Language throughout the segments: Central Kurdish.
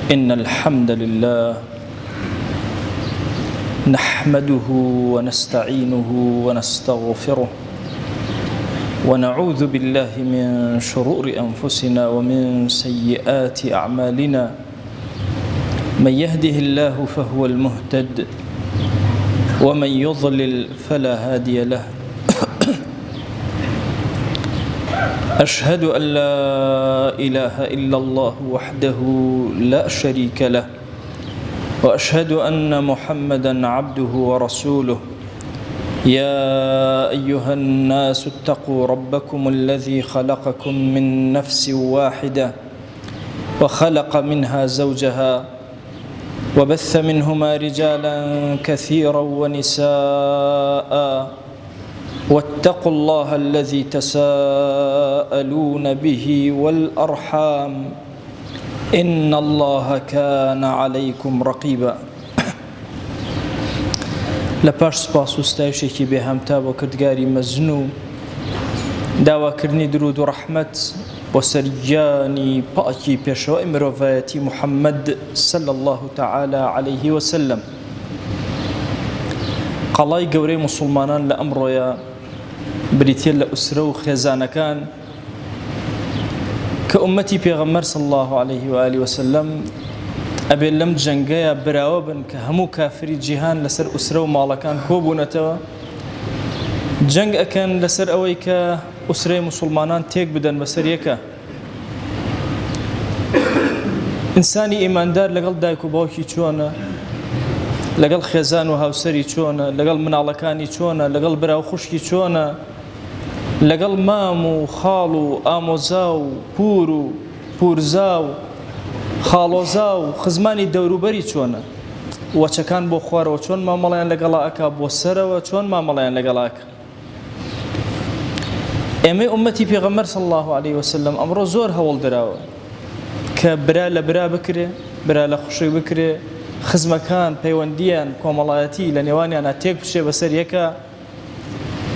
إن الحمد لله نحمده ونستعينه ونستغفره ونعوذ بالله من شرور أنفسنا ومن سيئات أعمالنا من يهده الله فهو المهتد ومن يضلل فلا هادي له أشهد أن لا إله إلا الله وحده لا شريك له وأشهد أن محمدًا عبده ورسوله يا أيها الناس اتقوا ربكم الذي خلقكم من نفس واحدة وخلق منها زوجها وبث منهما رجالا كثيرا ونساء واتقوا الله الذي تساءلون به والأرحام إن الله كان عليكم رقيبا لپاش سپاس و ستایشێکی بێهەمتا بۆ کردگاری مەزن و داواکردنی درود و ڕەحمەت بۆ سەرگیانی پاکی پێشەوەی مرۆڤایەتی محەممەد صلی الله تعالى عليه وسلم. قەڵای گەورەی موسڵمانان لە ئەمڕۆیە بریتێ لە ئوسرە و خێزانەکان کە ئومەتی پێغەمبەر صلی الله عليه وآله وسلم ئەبێ لەم جەنگەیە براوە بن کە هەموو کافری جیهان لەسەر ئوسرە و ماڵەکان کۆبوونەتەوە، جەنگ ئەکەن لەسەر ئەوەی کە ئوسرەی موسڵمانان تێک بدەن بەسەر یەکە. ئینسانی ئیماندار لەگەڵ دایک و باوکی چۆنە، لەگەڵ خێزان و هاوسەری چۆنە، لەگەڵ مناڵەکانی چۆنە، لەگەڵ براو خوشکی چۆنە، لەگەڵ مام و خاڵ و ئامۆزا و پور و پورزا و خاڵۆزا و خزمانی دەوروبەری چۆنە، وەچەکان بۆ خوارەوە چۆن مامەڵەیان لەگەڵا ئەکا، بۆ سەرەوە چۆن مامەڵەیان لەگەڵا ئەکا. ئێمەی ئومەتی پێغەمبەر صلی الله عليه وسلم ئەمڕۆ زۆر هەوڵ دراوە کە برا لە برا بکرێ، برا لە خوشک بکرێ، خزمەکان پەیوەندیان کۆمەڵایەتی لە نێوانیانە تێک بچێ بەسەر یەکە.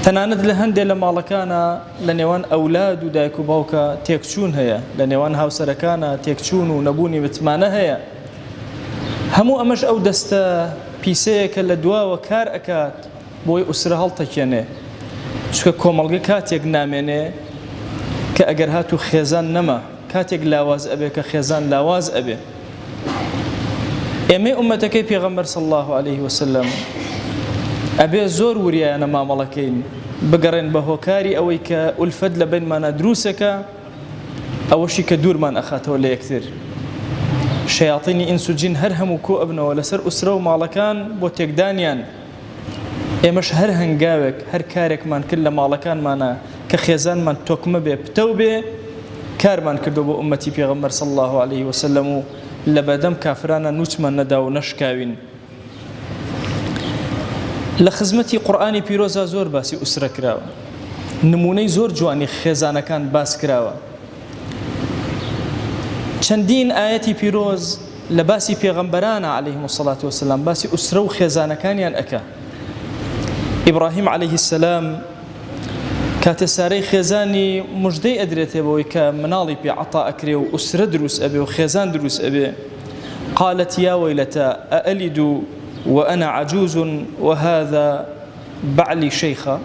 تەنانەت لە هەندێک لە ماڵەکانە لە نێوان ئەولاد و دایک و باوکە تێکچوون هەیە، لە نێوان هاوسەرەکانە تێکچوون و نەبوونی متمانە هەیە. هەموو ئەمەش ئەو دەستە پیسەیەکە لە دواوە کار ئەکات بۆی ئوسرە هەڵتەکێنێ، چکە کۆمەڵگە کاتێک نامێنێ کە ئەگەر هات و خێزان نەما، کاتێک لاواز ئەبێ کە خێزان لاواز ئەبێ. ئێمەی ئومەتەکەی پێغەمبەر صلی الله عليه وسلم ئەبێ زۆر وریایانە مامەڵەکەین بگەڕێن بە هۆکاری ئەوەی کە ئولفەت لە بینمانە دروستەکە، ئەوەشی کە دوورمان ئەخاتەوە لە یەکتر. شەیاطینی ئینس و جین هەر هەموو کۆ ئەبنەوە لەسەر ئوسرە و ماڵەکان بۆ تێکدانیان. ئێمەش هەر هەنگاوێک هەر کارێکمان کرد لە ماڵەکانمانە کە خێزانمان تۆکمە بێ پتەو بێ، کارمان کردو بۆ ئومەتی پێغەمبەر صلی الله عليه وسلم و لە بەدەم کافرانە نوچمان نەدا و نەشکاوین. لە خزمەتی قورئانی پیرۆزە زۆر باسی ئوسرە کراوە، نمونەی زۆر جوانی خێزانەکان باس کراوە. چەندین ئاەتی پیرۆز لە باسی پێغەمبەرانە عەلەیهیمو الصەلاة وەسەلام باسی ئوسرە و خێزانەکانیان ئەکا. ئیبراهیم عەلەیهی السەلام کاتە سارەی خێزانی موژدەی ئەدرێتێ بەوەی کە مناڵی پێ عەتا ئەکرێ و ئوسرە دروست ئەبێ و خێزان دروست ئەبێ. قالت يا ويلتى أألد وأنا عجوز وهذا بعلي شيخا.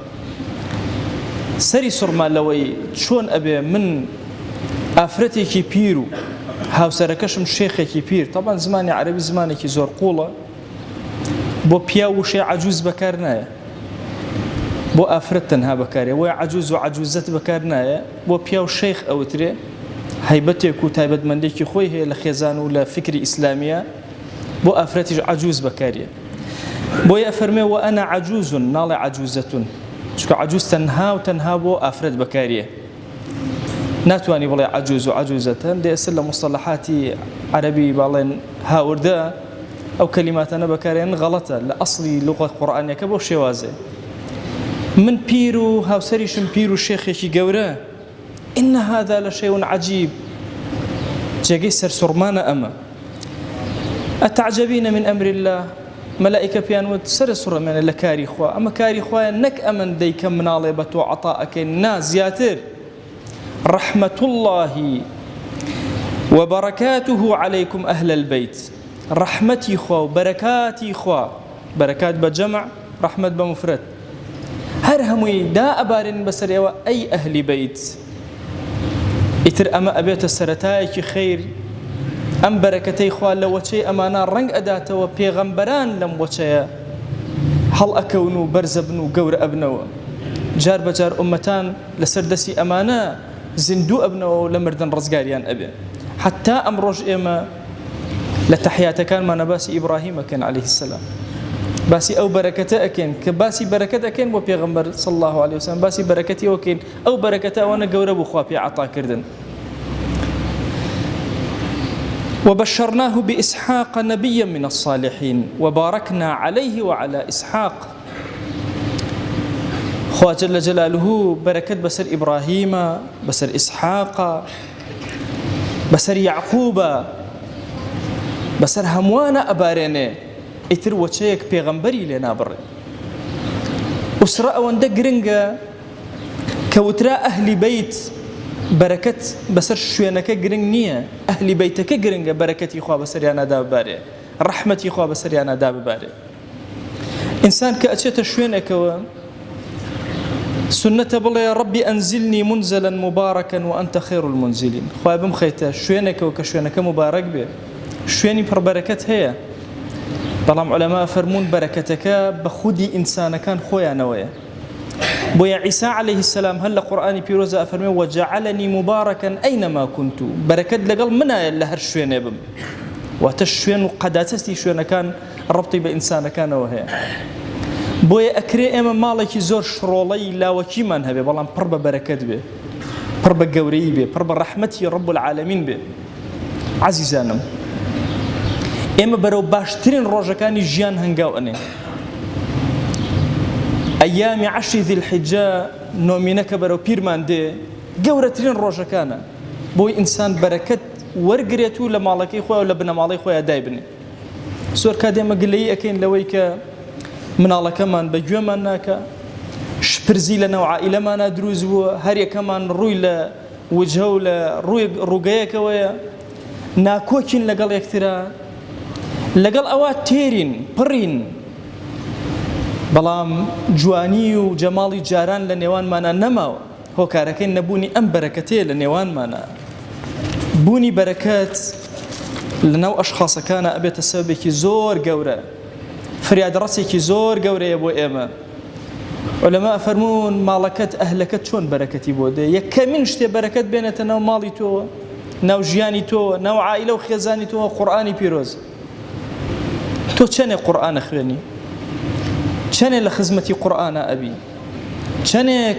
سەری سوڕما لەوەی چۆن ئەبێ من ئافرەتێکی پیر و هاوسەرەکەشم شێخێکی پیر. طبعا زمانی عەرەبی زمانێکی زۆر قوڵە، بۆ پیا و شێ عەجوز بەکار نایە، بۆ ئافرەت تەنها بەکارێ، وەی عەجوز و عەجوزەت بەکار نایە، بۆ پیا و شەیخ ئەوترێ. هەیبەتێک و تایبەتمەندێکی خۆی هەیە لە خێزان و لە فکری ئیسلامیە، بۆ ئافرەتیش عەجوز بەکارێ. بۆی ئەفەرمێ وأنا عەجوز ناڵێ عەجوزەتون، چکە عەجوز تەنها و تەنها بۆ ئافرەت بەکارێ، ناتوانی بڵێ عەجوز و عەجوزەتە. دێ ئێستا لە مستەڵەحاتی عەرەبی باڵێن هاوردە ئەو کەلیماتانە بەکارێن غەڵەتە، لە ئەسڵی لوغە قورئانیەکە بۆ شێوازێ. من پیر و هاوسەریشم پیر و شێخێکی گەورە، إن هذا لشيء عجيب. جێگەی سەرسوڕمانە ئەمە. أتعجبين من أمر الله. ملائكة بيانوت سر سورة من لكاري خوا، أما كاري خوا نك أمن ديك من على بتو عطاءك الناس زياتر. رحمة الله وبركاته عليكم أهل البيت رحمتي خوا وبركاتي خوا بركات بجمع رحمة بمفرد هرهمي دا أبارن بسريوا أي أهل بيت إتر أما أبيت السرتايك خير أم بركتي خوا لو وشي أمانا رنگ أداته وبيغمبران لم وشي هل أكونوا برزبنوا قور أبنوا جار بجار أمتان لسردسي أمانة زندو أبنوا لمردن رزقاريان أبي حتى أمروج إما لتحيات كان ما نباسي إبراهيم كان عليه السلام باسي أو بركته أكين كباسي بركته أكين وبيغمبر صلى الله عليه وسلم باسي بركتي وكين أو بركته وأنا قورب أخوابي عطا كردن وبشرناه بإسحاق نبيا من الصالحين وباركنا عليه وعلى إسحاق خوا جل جلاله بركة بسر إبراهيم بسر إسحاق بسر يعقوب بسر هموانا أباريني إتر وشيك بيغمبري لنا بر أسراء واندق رنجا كوتراء أهل بيت بركة بسر شوينك قرنج نية أهل بيتك قرنج بركتي خوا بسر يانا داب باري رحمتي خوا بسر يانا داب باري إنسان كأتشت شوينك سنة بالله يا ربي أنزلني منزلا مباركا وأنت خير المنزلين خوا بمخيته شوينك وكشوينك مبارك به شويني بر بركة هي بلام علماء فرمون بركتك بخودي إنسان كان خويا نويا بويا عيسى عليه السلام هل قرآني بيروزا أفرمي وجعلني مباركا أينما كنت بركة لقل منا لهر شوين يبم وتشوين وقداتستي شوين كان ربطي بإنسان كان وهي بويا أكري إما مالك زور شرولي لا وكيمان هبي بلام بربا بركة به بربا قوري به بربا رحمتي رب العالمين به عزيزانم إما برو باشترين روجكاني جيان هنقاو أني أيام عشر ذي الحجة نومينك برو بيرمان دي قورترين روجكانا بوي إنسان بركة ورقريتو لمالكي خويا ولا بنا مالي خويا دايبني سور كاديما قلي أكين لويك من الله كمان بجوا مناك شبرزي لنا وعائلة ما ندروز هريا كمان روي لا وجهه لا روي رجايك ويا ناكوكين لقال يكترا لقال أوات تيرين برين بلام جواني وجمالي جاران لنيوان مانا نما هو كاركين نبوني أم بركتي لنيوان مانا بوني بركات لنو أشخاص كان أبيت السبب زور قورة فرياد راسي زور قورة يبو إيما علماء فرمون مالكت أهلكت شون بركتي بودي يكمن شتي بركت بينة نو مالي تو نو جياني تو نو عائلة وخيزاني تو قرآني بيروز تو چنه قرآن خويني چنه لخزمتي قرآن أبي چنه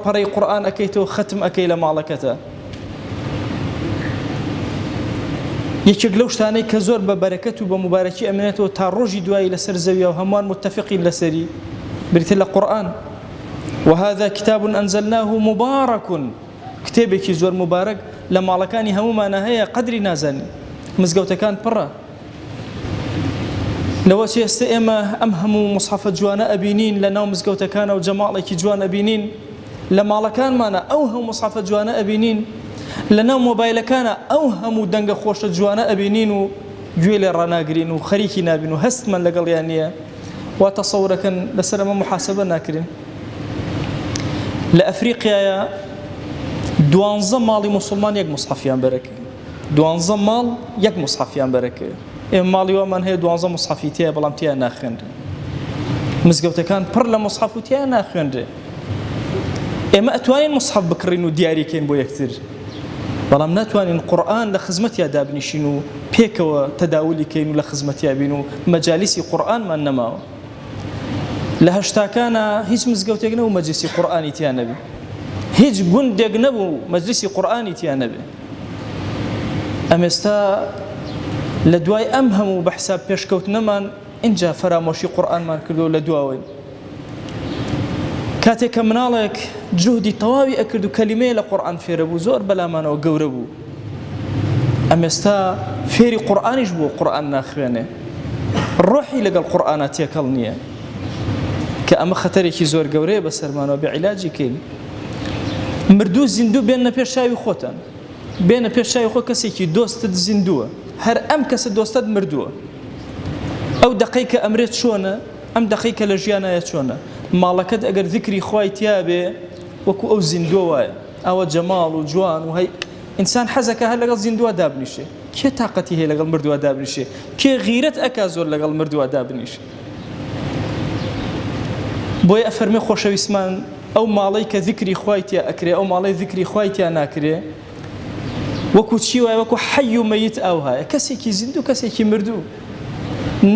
بري قرآن أكيتو ختم أكي لمالكته یەکێک لەو شتانەی کە زۆر بە بەرەکەت و بە مبارەکی ئەمێنێتەوە تا ڕۆژی دوایی لەسەر زەویە و هەمووان متفقین لەسەری بریتە لە قورئان وهذا كتاب أنزلناه مبارك کتێبێکی زۆر مبارەک لە ماڵەکانی هەموومانە هەیە قەدری نازانی مزگەوتەکان پڕە لەوە چی ئێستا ئێمە ئەم هەموو مصحفە جوانە ئەبینین لە ناو مزگەوتەکانە و جەماڵێکی جوان ئەبینین لە ماڵەکانمانە ئەو هەموو مصحفە جوانە ئەبینین لەناو مۆبایلەکانە ئەو هەموو دەنگە خۆشە جوانە ئەبینین و گوێ لێ ڕناگرین و خەریکی نابین و هەستمان لەگەڵیان نییە وا تەسەورەکەن لەسەر ئەمە محاسەبە ناکرین لە ئەفریقیایە 12 ماڵی موسڵمان یەک مصحفیان بەرەکرد 12 ماڵ یەک مصحفیان بەرەکرد ئێمە ماڵی وامان هەیە 12 مصحفی تایە بەڵام تیان ناخوێنرێ مزگەوتەکان پڕ لە مصحف و تیان ناخوێنرێ ئێمە ئەتوانین مصحف بکڕین و دیاریکەین بۆ یەکتر بەڵام ناتوانین قورئان لە خزمەتیا دابنیشین و پێکەوە تەداولی کەین و لە خزمەتیا بین و مەجالیسی قورئانمان نەماوە لە هەشتاکانە هیچ مزگەوتێک نەبوو مەجلیسی قورئانی تیان نەبێ هیچ گوندێک نەبوو مەجلیسی قورئانی تیان نەبێ ئەم ئێستا لە دوای ئەم هەموو بە حساب پێشکەوتنەمان اینجا فەرامۆشی قورئانمان کردو لە دواوەی کاتێک کە مناڵێک جهدی تەواوی ئەکرد و کەلیمەیە لە قورئان فێرە بوو زۆر بەلامانەوە گەورە بوو ئەم ئێستا فێری قورئانیش بوو قورئان ناخوێنێ ڕۆحی لەگەڵ قورئانە تێکەڵ نییە کە ئەمە خەتەرێکی زۆر گەورەیە بەسەرمانەوە بێعیلاجی کەین مردوو زیندوو بێنە پێش چاوی خۆتان بێنە پێش چاوی خۆ کەسێکی دۆستت زیندووە، هەر ئەم کەسە دۆستت مردووە، ئەو دقەی کە ئەمرێت چۆنە، ئەم دقەی کە لە ژیانایە چۆنە. ماڵەکەت ئەگەر ذکری خوای تیا بێ وەکو ئەو زیندووە وایە، ئەوە جەماڵ و جوان و هەی ئینسان حەزەکە هەر لەگەڵ زیندووە دابنیشێ. کێ تاقەتی هەیە لەگەڵ مردووە دابنیشێ؟ کێ غیرەت ئەکا زۆر لەگەڵ مردووە دابنیشێ؟ بۆیە ئەفەرمێ خۆشەویستمان ئەو ماڵەی کە ذکری خوای تیا ئەکرێ، ئەو ماڵەی ذکری خوای تیا ناکرێ، وەکو چی وایە؟ وەکو حەی و مەیت ئەو هایە، کەسێکی زیندوو کەسێکی مردوو.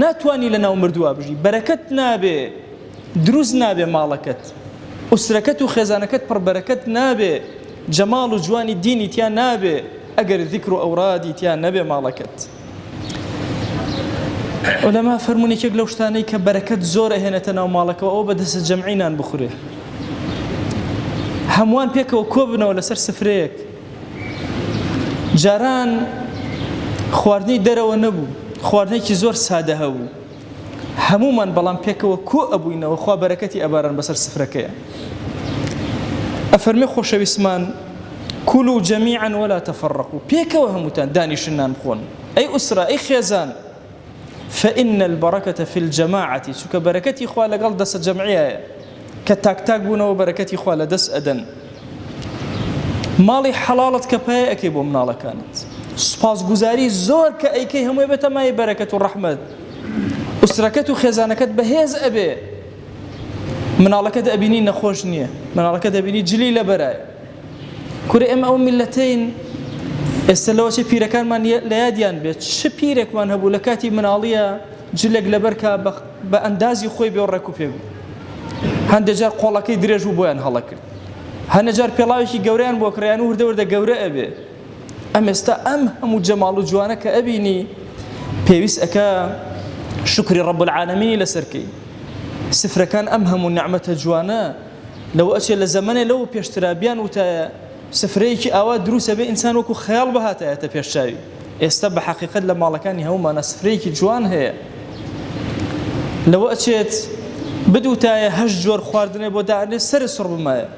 ناتوانی لەناو مردووە بژی، بەرەکەت نابێ، دروست نابێ ماڵەکەت، ئوسرەکەت و خێزانەکەت پڕبەرەکەت نابێ، جەماڵ و جوانی دینی تیا نابێ ئەگەر ذکر و ئەورادی تیا نەبێ ماڵەکەت. ئولەما فەرموون یەکێک لەو شتانەی کە بەرەکەت زۆر ئەهێنێتە ناو ماڵەکەەوە ئەو بەدەستە جەمعی نان بخورێ، هەمووان پێکەوە کۆ بنەوە لەسەر سفرەیەک. جاران خواردنی دەرەوە نەبوو، خواردنێکی زۆر سادە هەبوو، هەمومان بەڵام پێکەوە کۆ ئەبووینەوە، خوا بەرەکەتی ئەباران بەسەر سفرەکەیە. ئەفەرمێ خۆشەویستمان كلوا جميعا ولا تفرقوا، پێکەوە هەمووتان دانیشن نان بخۆن، ئەی ئوسرە ئەی خێزان، فإن البركة في الجماعة، چونکە بەرەکەتی خوا لەگەڵ دەستە جەمعیایە، کە تاک بوونەوە بەرەکەتی خوا لە دەست ئەدەن. ماڵی حەڵاڵت کە پایە ئەکەی بۆ مناڵەکانت، سوپاسگوزاری زۆر کە ئەیکەی هەمووی بێتە مای بەرەکەت و ڕەحمەت، ئوسرەکەت و خێزانەکەت بەهێز ئەبێ، مناڵەکەت ئەبینی نەخۆش نییە، مناڵەکەت ئەبینی جلی لە بەرایە. کورە ئێمە ئەو میلەتەین ئێستا لەوە چه پیرەکانمان لە یادیان بێت، چ پیرێکمان هەبوو لە کاتی مناڵیە جلێک لەبەرکە بە ئەندازی خۆی بێ و ڕێک و پێ بوو، هەندێک جار قۆڵەکەی درێژ و بۆیان هەڵە کرد، هەندێک جار پێڵاوێکی گەورەیان بۆ کڕیان و وردە وردە گەورە ئەبێ. ئەم ئێستا ئەم هەموو جەماڵ و جوانە کە ئەبینی پێویست ئەکە شکری ڕەب العالەمینی لەسەرکەی. سفرەکان ئەم هەموو نعمەتە جوانە لەوە ئەچێ لە زەمانێ لەوە پێشترابیان وتایە سفرەیەکی ئاوا دروسە بێ ئینسان وەکو خەیاڵ بەهاتایەتە پێشچاوی. ئێستا بە حەقیقەت لە ماڵەکانی هەمومانە سفرەیەکی جوان هەیە، لەوە ئەچێت بدوتایە 8 جۆر خواردنێ بۆ داعێ سەر سڕ بمایە.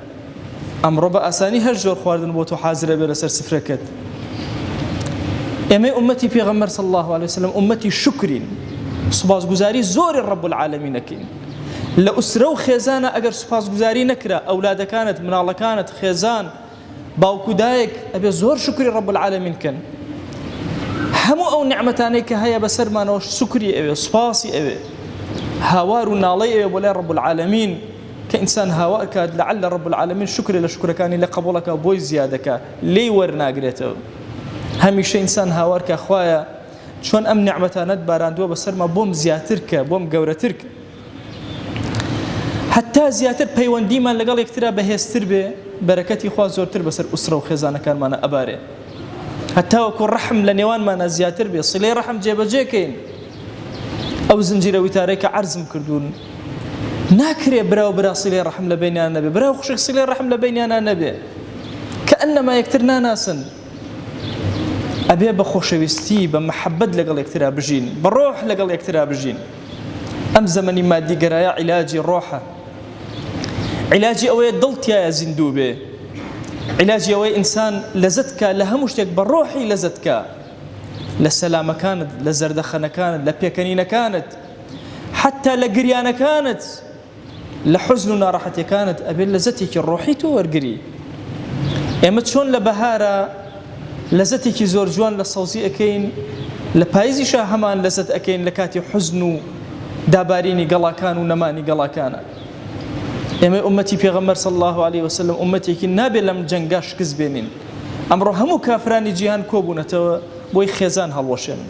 ئەمڕۆ بە ئاسانی 8 جۆر خواردن بۆ تۆ حازرە بێ لەسەر سفرەکەت. ئێمەی ئومەتی پێغەمبەر صلی الله عليه وسلم ئومەتی شکرین، سوپاسگوزاری زۆری ڕەب العالەمین ئەکەین. لە ئوسرە و خێزانە ئەگەر سوپاسگوزاری نەکرا، ئەولادەکانت، مناڵەکانت، خێزان، باوکو دایک ئەبێ زۆر شکری ڕەب العالەمین کەن. هەموو ئەو نعمەتانەی کە هەیە بەسەرمانەوە سوکری ئەوێ، سوپاسی ئەوێ، هاوار و ناڵەی ئەوێ بۆ لای ڕەب العالەمین کە ئینسان هاوار کات لەعل ڕەب العالەمین شکری لە شکرەکانی لە قبوڵەکە بۆی زیادەکە، لێی وەرناگرێتەوە. هەمیشە ئینسان هاوار کە خوایە چۆن ئەم نعمەتانەت باراندووە بەسەرما بۆم زیاتر کە، بۆم گەورەتر کە، حتا زیاتر پەیوەندیمان لەگەڵ یەکترا بەهێزتر بێ، بەرەکەتی خوا زۆرتر بەسەر ئوسرە و خێزانەکانمانە ئەبارێ، حتا وەکو ڕەحم لە نێوانمانە زیاتر بێ، سڵەی ڕەحم جێبەجێکەین. ئەو زنجیرە وتارەی کە عەرزم کردوون ناکرێ براو برا سڵەی ڕەحم لە بینیان نەبێ، براو خوشک سڵەی ڕەحم لە بینیانە نەبێ، کە ئەنەما یەکتر ناناسن، ئەبێ بە خۆشەویستی بە مەحەبەت لەگەڵ یەکترا بژین، بە ڕۆح لەگەڵ یەکترا بژین. ئەم زەمەنی مادیگەرایە عیلاجی ڕۆحە، عیلاجی ئەوەیە دڵتیایە زیندوو بێ، عیلاجی ئەوەی ئینسان لەزەتکە لە هەموو شتێک بە ڕۆحی لەزەتکە، لە سەلامەکانت، لە زەردەخەنەکانت، لە پێکەنینەکانت، حتا لە گریانەکانت، لە حوزن و ناڕەحەتیەکانت ئەبێ لەزەتێکی ڕۆحی تۆ وەرگری. ئێمە چۆن لە بەهارە لەزەتێکی زۆر جوان لە سەوزی ئەکەین، لە پاییزیشە هەمان لەزەت ئەکەین لە کاتی حوزن و دابارینی گەڵاکان و نەمانی گەڵاکانە. ئێمە ئومەتی پێغەمبەر صلی الله عليه وسلم ئومەتێکی نابێت لەم جەنگا شکست بێنین. ئەمڕۆ هەموو کافرانی جیهان کۆبوونەتەوە بۆی خێزان هەڵوەشێن.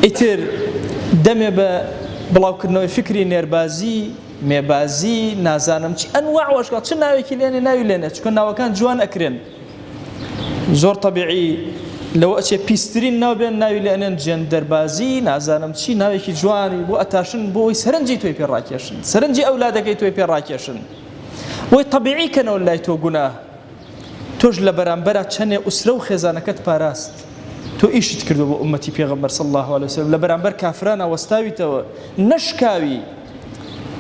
ئیتر دەمێ بە بڵاوکردنەوەی فکری نێربازی، مێبازی، نازانم چی ئەنواع وەشکات، چ ناوێکی لێنێ ناوی لێنێ، چونکە ناوەکان جوان ئەکرێن، زۆر طەبیعی لەوە ئەچێ پیسترین ناو بێن ناوی لێنێن، جێندەربازی، نازانم چی، ناوێکی جوانی بۆ ئەتاشن، بۆی سەرنجی تۆی پێ ڕاکێشن، سەرنجی ئەولادەکەی تۆی پێ ڕاکێشن، بۆی طەبیعی کەنەوە لای تۆ گوناه. تۆش لە بەرامبەرە چەندێ ئوسرە و خێزانەکەت پاراست، تۆ ئیشت کردو بۆ ئومەتی پێغەمبەر صلی الله عليه وسلم، لە بەرامبەر کافرانە وەستاویتەوە، نەشکاوی.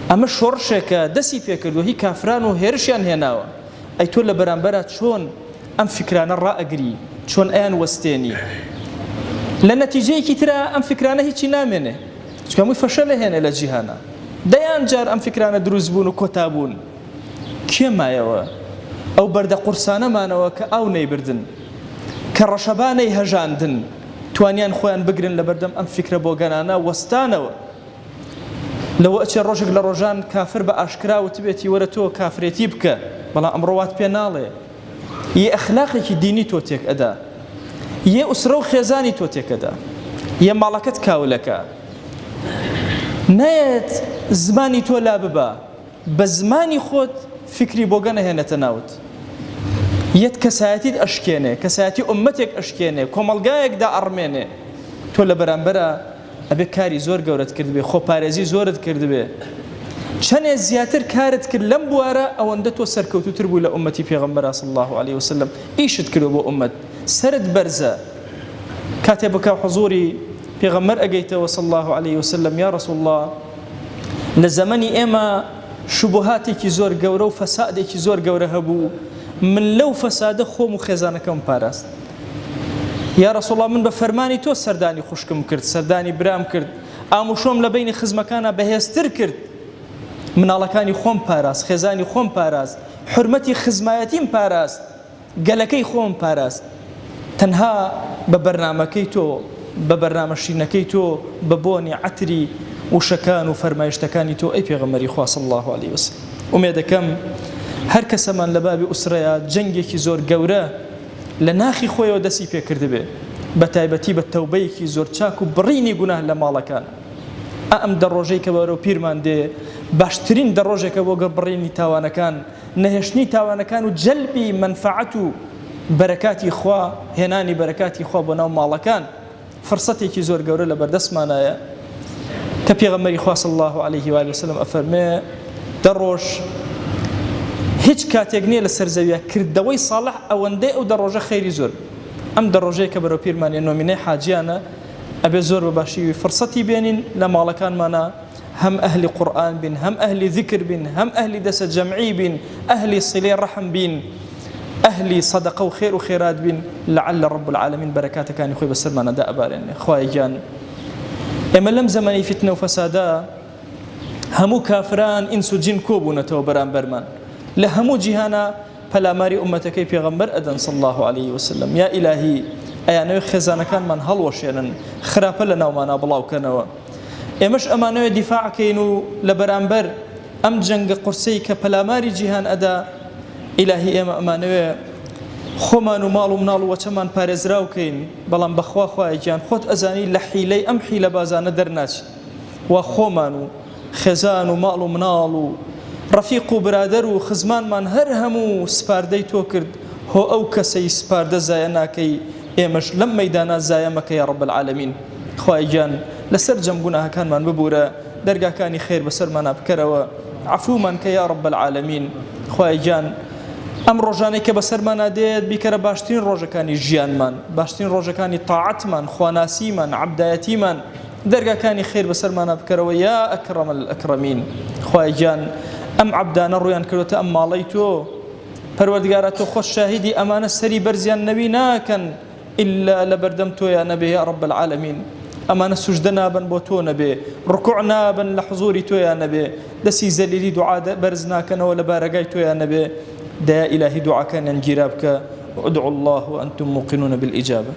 ئەمە شۆڕشێکە دەستی پێکردووە، هی کافران و هێرشیان هێناوە. ئەی تۆ لە بەرامبەرە چۆن ئەم فکرانە ڕائەگری، چۆن ئەیان وەستێنی لە نەتیجەیەکی ترە ئەم فکرانە هیچی نامێنێ چکە هەمووی فەشەل هێنێ لە جیهانە دەیان جار ئەم فکرانە دروست بوون و کۆتابوون کێمایەوە ئەو بەردە قورسانەمانەوە کە ئاو نەیبردن کە ڕەشەبانەی هەژاندن توانیان خۆیان بگرن لە بەردەم ئەم فکرە بۆگەنانە وەستانەوە لەوە ئەچێ ڕۆژێک لە ڕۆژان کافر بە ئاشکراوت بێتی وەرە تۆ کافرێتی بکە بەڵام ئەمڕۆوات پێ ناڵێ یە ئەخلاقێکی دینی تۆ تێک ئەدا یە ئوسرە و خێزانی تۆ تێکەدا یە ماڵەکەت کاولەکە نایەت زمانی تۆ لا ببە بە زمانی خۆت فکری بۆگەنە هێنێتە ناوت یەت کەسایەتیت ئەشکێنێ کەسایەتی ئومەتێک ئەشکێنێ کۆمەڵگایەکدا ئەڕمێنێ تۆ لە بەرامبەرە ئەبێ کاری زۆر گەورەت کردبێ خۆپارێزی زۆرت کردبێ چەندێ زیاتر کارت کرد لەم بوارە ئەوەندە تۆ سەرکەوتوتر بوو لە ئومەتی پێغەمبەر صلی الله عليه وسلم ئیشت کردو بۆ ئومەت سرت بەرزە کاتێ بکە حضوری پێغەمبەر ئەگەیتەوە صلی الله عليه وسلم یا رسول الله لە زەمەنی ئێمە شوبهاتێکی زۆر گەورە و فەسادێکی زۆر گەورە هەبوو من لەو فەسادە خۆم و خێزانەکەم پاراست یا رسول الله من بە فەرمانی تۆ سەردانی خوشکم کرد سەردانی برام کرد ئاموشۆم لە بینی خزمەکانە بەهێزتر کرد مناڵەکانی خۆم پاراست خێزانی خۆم پاراست حرمەتی خزمایەتیم پاراست گەلەکەی خۆم پاراست تەنها بە بەرنامەکەی تۆ بە بەرنامەشینەکەی تۆ بە بۆنی عەتری وشەکان و فەرمایشتەکانی تۆ ئەی پێغەمبەری خوا صلی الله عليه وسلم ئومێدەکەم هەر کەسەمان لە بابی ئوسرەیە جەنگێکی زۆر گەورە لە ناخی خۆیەوە دەستی پێکردبێ بە تایبەتی بە تەوبەیەکی زۆر چاک و بڕینی گوناه لە ماڵەکان ئەم دەڕۆژەی کە بەرەو پیرمان دێ باشترین دەڕۆژێکە بۆ گەڕبڕینی تاوانەکان نەهێشتنی تاوانەکان و جەلبی منفعەت و بەرەکاتی خوا هێنانی بەرەکاتی خوا بۆ ناو ماڵەکان فرسەتێکی زۆر گەورە لە بەردەستمانایە کە پێغەمبەری خوا صلی الله عليه و آله وسلم ئەفەرمێ دەڕۆژ هیچ کاتێک نییە لە سەرزەویە کردەوەی ساڵح ئەوەندەی ئەو دەڕۆژە خەیری زۆر ئەم دەڕۆژەیە کە بەرەو پیرمانە نۆمینەی حاجیانە ئەبێ زۆر بەباشی فرسەتی بێنین لە ماڵەکانمانە هەم ئەهلی قورئان بین هەم ئەهلی ذکر بین هەم ئەهلی دەسە جەمعی بین ئەهلی سیلەی ڕەحم بین ئەهلی سەدەقە و خێر و خێرات بین لعل رب العالمین بەرەکاتەکانی خۆی بەسەرمانەدا ئەبارێنێ خوای گیان ئێمە لەم زەمەنەی فتنە و فەسادە هەموو کافران ئینس و جین کۆبوونەتەوە بەرامبەرمان لە هەموو جیهانە پەلاماری ئومەتەکەی پێغەمبەر ئەدەن صلی الله عليه وسلم یا ئیلاهی ئەیانەوەی خێزانەکانمان هەڵوەشێنن خراپە لە ناومانە بڵاوکەنەوە ئێمەش ئەمانەوە دیفاعکەین و لە بەرامبەر ئەم جەنگە قورسەی کە پەلاماری جیهان ئەدا ئیلاهی ئێمە ئەمانەوێ خۆمان و ماڵ و مناڵ و وەچەمان پارێزراوکەین بەڵام بەخوا خوایەکیان خۆت ئەزانی لە حیلەی ئەم حیلە بازانە دەرناچین وا خۆمان و خێزان و ماڵ و مناڵ و ڕەفیق و برادەر و خزمانمان هەر هەموو سپاردەی تۆ کرد هۆ ئەو کەسەی سپاردە زایە ناکەی ئێمەش لەم مەیدانە زایە مەکە یا رب العالمین خوای گیان لەسەر جەم گوناهەکانمان ببورە دەرگاکانی خێر بەسەرمانە بکەرەوە عەفومان کە یا رب العالمین خوای گیان ئەم ڕۆژانەی کە بەسەرمانە دێت بیکەرە باشترین ڕۆژەکانی ژیانمان باشترین ڕۆژەکانی تاعەتمان خواناسیمان عەبدایەتیمان دەرگاکانی خێر بەسەرمانە بکەرەوە یا ئەکرەم الئەکرەمین خوای گیان ئەم عەبدانە ڕویان کردوتە ئەم ماڵەی تۆ پەروەردگارە تۆ خۆش شاهیدی ئەمانە سەری بەرزیان نەوی ناکەن إلا لبردم تو يا نبي يا رب العالمين أما نسجدنا بن بوتونا به ركوعنا بن لحضوري تو يا نبي دسي زليلي دعاء برزنا كان ولا بارقاي تو يا نبي دا إلهي دعاء كان انجرابك وادعوا الله وأنتم موقنون بالإجابة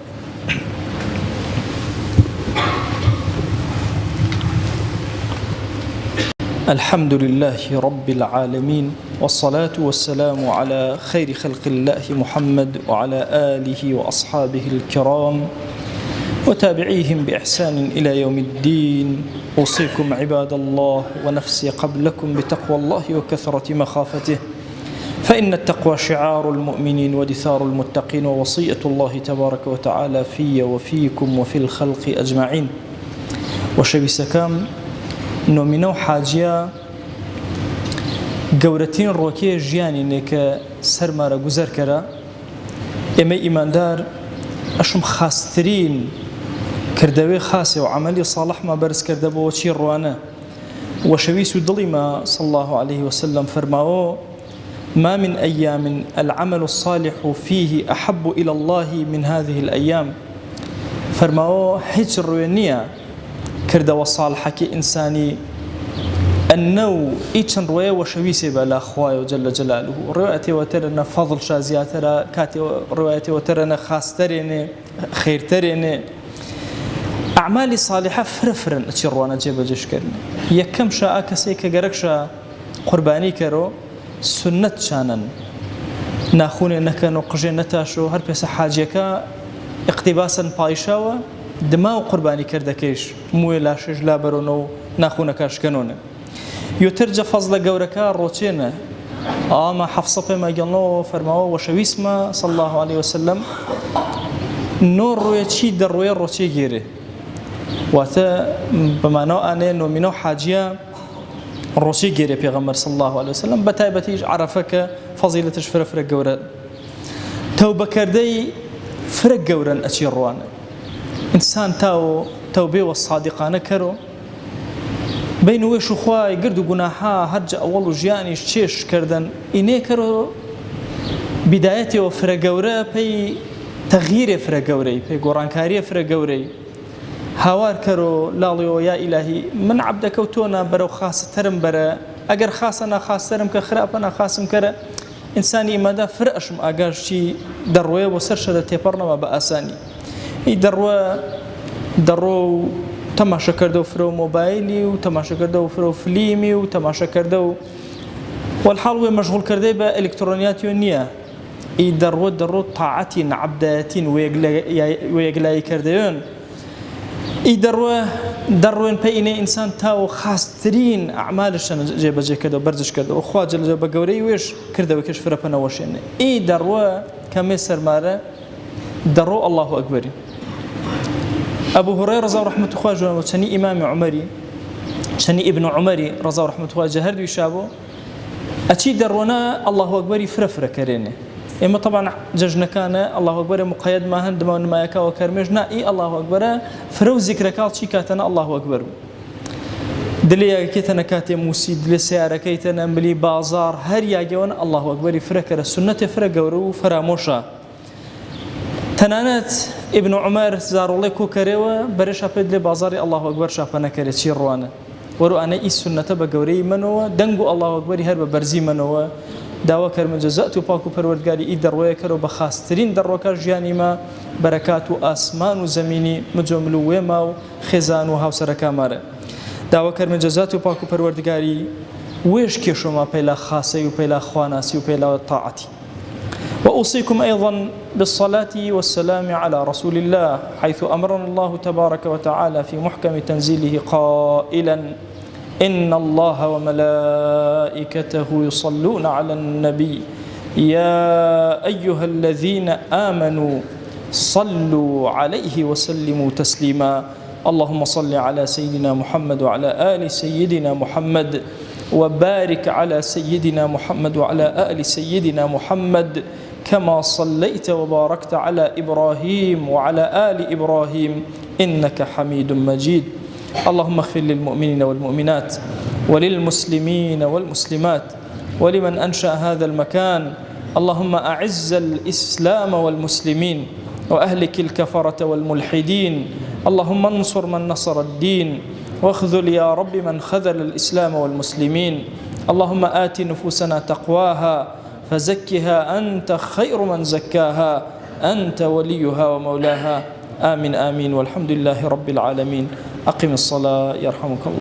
الحمد لله رب العالمين والصلاة والسلام على خير خلق الله محمد وعلى آله وأصحابه الكرام وتابعيهم بإحسان إلى يوم الدين أوصيكم عباد الله ونفسي قبلكم بتقوى الله وكثرة مخافته فإن التقوى شعار المؤمنين ودثار المتقين ووصية الله تبارك وتعالى في وفيكم وفي الخلق أجمعين وشبي سكام نۆمینە و حاجیە گەورەترین ڕۆکەیە ژیانینێ کە سەرمارە گوزەر کەرە ئێمە ئیماندار ئەشم خاسترین کردەوەی خاسێ و عەمەلی ساڵحما بەرز کردە بۆ چی ڕوانە وەشەویست و دڵیمە صلی الله عليه وسلم فەرماوە ما من أيام العمل الصالح فيه أحب إلى الله من هذه الأيام. فرماوه هیچ ڕوێنیە کردەوە صالحەکی ئینسانی النو ئیچەند ڕۆیە وەشەویسێ بە لا خوایە جەلە جەلالوه ڕێوەتێوەتەرەنە فەضڵشا زیاترە کاتێ ڕێوەتێوەتەرەنە خاستەرێنێ خێرتەرێنێ ئەعمالی صالحە فرەفرن ئەچی ڕوانە جێبەجێشکردن یەکەم شائە کەسێک کە گەرەکشە قوربانی کەرۆ سنت چانن ناخونێ نەکەن و قژێ نەتاشۆ هەر پێسە حاجەکە اقتباسن پایشاوە دما و قوربانی کردەکەیش موێ لاشێژ لا بەرۆنە و ناخونەکەشکەنۆنە یۆترجە فەزلە گەورەکە ڕۆچێنە ئامە حەفسە پێمەگەڵنەوە فەرماوە وەشەویسمە صلی الله عليه وسلم نۆ ڕۆیەکی دەڕۆیە ڕۆچێ گێرێ واتە بەمانەوە ئانێ نۆمینە و حاجیە ڕۆچێ گێرێ پێغەمبەر صلی الله عليه وسلم بەتایبەتیش عەرەفەکە فەزیلەتش فرە گەورە تەوبەکردەی فرە گەورەن ئەچی ڕوانە ئینسان تاو تەوبێ و سادقانە کەرۆ بین وێش و خوای گرد و گوناحا هەرجە ئەوەڵ و ژیانیش چێشکردن ئینێ کەرۆ بیدایەتەوە فرە گەورە پێی تەغییرێ فرە گەورەی پێی گۆڕانکاریە فرە گەورەی هاوار کەرۆ لاڵیەوە یا ئیلاهی من عەبدەکە و تۆنا بەرەو خاستەرم بەرە ئەگەر خاسە ناخاستەرم کە خراپە ناخاسم کەرە ئینسانی ئیمەدا فرە ئەشم ئاگاشتی دەڕۆیە بۆ سەر شەرە تێپەڕنەوە بە ئاسانی دەڕۆ و تەماشەکردە و فرە و مۆبایلی و تەماشەکردە و فرە و فلیمی و تەماشەکردە و والحاڵ وێ مەشغوڵکردەی بە ئەلکترۆنیاتیۆ نییە ئی دەڕۆ تاعەتین عەبدایەتین و یەکلایی کردەوێن ئی دەڕۆێن پێینێ ئینسان تاو خاسترین ئەعمالشەن جێبەجێ کردەوە بەرزش کردەوە خوا جەلە بە گەورەی وێش کردەوە کەش فرەپەنەوەشێنێ ئی دەڕۆ کەمێ سەرمارە دەڕۆ ئەڵڵاهو ئەکبەری ئەبوو هورەیرە ڕەزا و ڕەحمەت خوا جوانەوە چەنی ئیمامی عومەری چەنی ئیبن عومەری ڕەزا و ڕەحمەت خوا جە هەردووی شابۆ ئەچی دەڕۆنە ئەڵڵاهو ئەکبەری فرەکەرێنێ ئێمە طبعا جەژنەکانە ئەڵڵاهو ئەکبەرە مقەیەدمان هەن دما و نمایەکەوە کەرمێژ نا ئی ئەڵڵاهو ئەکبەرە فرە و زیکرەکاڵ چی کاتەنە ئەڵڵاهو ئەکبەر دلێ یاکێتەنە کاتێ موسی دلێ سیارەکەیتەنە ملی بازار هەر یاگەوەن ئەڵڵاهو ئەکبەری فرەکەرە سنەتێ فرە گەورە و فەرامۆشە تەنانەت ئیبن عومەر زارۆڵێ کۆکەرێوە بەرەشا پێ دلێ بازاری ئەڵڵاهو ئەکبەر شاپەنەکەرێ چی ڕوانە وەرو ئانە ئی سنەتە بە گەورەی منەوە دەنگ و ئەڵڵاهو ئەکبەری هەر بە بەرزی منەوە داوا کەرمە جەزات و پاک و پەروەردگاری ئی دەڕۆیە کەرەوە بە خاسترین دەڕۆکە ژیانی ما بەرەکات و ئاسمان و زەمینی مجۆمل و وێما و خێزان و هاوسەرەکامارە داوا کەرمە جەزات و پاک و پەروەردگاری وێش کێشۆما پەیلا خاسەی و پەیلا خواناسی و پەیلا تاعەتی وأوصيكم أيضا بالصلاة والسلام على رسول الله حيث أمرنا الله تبارك وتعالى في محكم تنزيله قائلا إن الله وملائكته يصلون على النبي يا أيها الذين آمنوا صلوا عليه وسلموا تسليما اللهم صل على سيدنا محمد وعلى آل سيدنا محمد وبارك على سيدنا محمد وعلى آل سيدنا محمد كما صليت وباركت على إبراهيم وعلى آل إبراهيم إنك حميد مجيد اللهم اغفر للمؤمنين والمؤمنات وللمسلمين والمسلمات ولمن أنشأ هذا المكان اللهم أعز الإسلام والمسلمين وأهلك الكفرة والملحدين اللهم انصر من نصر الدين واخذل يا رب من خذل الإسلام والمسلمين اللهم آت نفوسنا تقواها فزكها أنت خير من زكاها أنت وليها ومولاها آمين آمين والحمد لله رب العالمين أقم الصلاة يرحمك الله.